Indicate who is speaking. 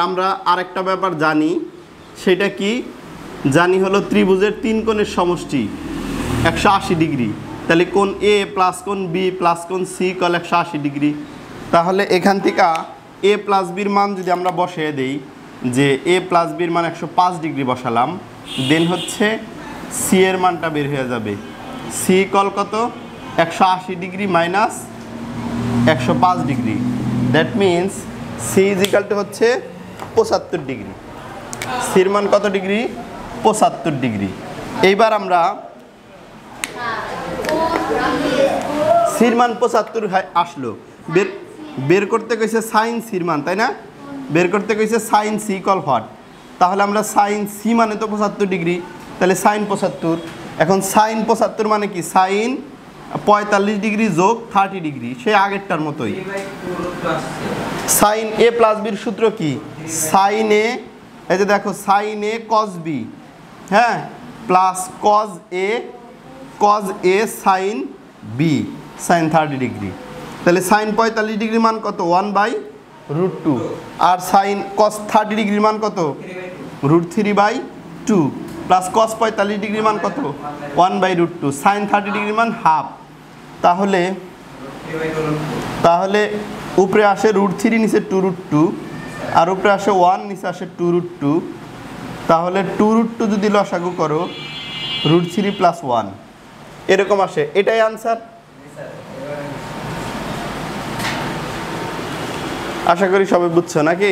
Speaker 1: আমরা আরেকটা ব্যাপার জানি, সেটা কি জানি হলো ত্রিভুজের তিন কোণের সমষ্টি 180 ডিগ্রি। তাহলে কোণ এ প্লাস কোণ বি প্লাস কোণ সি কল 180 ডিগ্রি। তাহলে এখান থেকে এ প্লাস বির মান যদি আমরা বসিয়ে দেই, যে এ প্লাস বির মান 105 ডিগ্রি বসালাম, দেন হচ্ছে সি এর মানটা বের হয়ে যাবে। সি কল কত? 180 degree minus 105 degree. That means C is equal to হচ্ছে 75 ডিগ্রি। সির মান কত ডিগ্রি? 75 ডিগ্রি। এইবার আমরা সির মান 75 আসলো, বের করতে কইছে সাইন সির মান, তাই না? বের করতে কইছে সাইন সি কল হট। তাহলে আমরা সাইন সি মানে তো 75 ডিগ্রি, তাহলে সাইন 75। এখন সাইন 75 মানে কি? সাইন 45 ডিগ্রি যোগ 30 ডিগ্রি, সে আগেরটার মতোই। সাইন এ প্লাস বির সূত্র কি? সাইন এ, এই যে দেখো, সাইন এ কস বি, হ্যাঁ, plus cos A sine B sine 30 degree. তাহলে সাইন 45 ডিগ্রির মান কত? 1/√2। আর সাইন কস 30 ডিগ্রির মান কত? √3/2 প্লাস কস 45 ডিগ্রির মান কত? 1/√2। সাইন 30 ডিগ্রির মান হাফ। তাহলে উপরে আসে √3, নিচে 2√2, আর উপরে আসে 1, নিচে আসে 2√2। তাহলে 2√2 যদি লসাগু করো, √3 + 1 এরকম আসে। এটাই আনসার। আশা করি সবাই বুঝছো নাকি?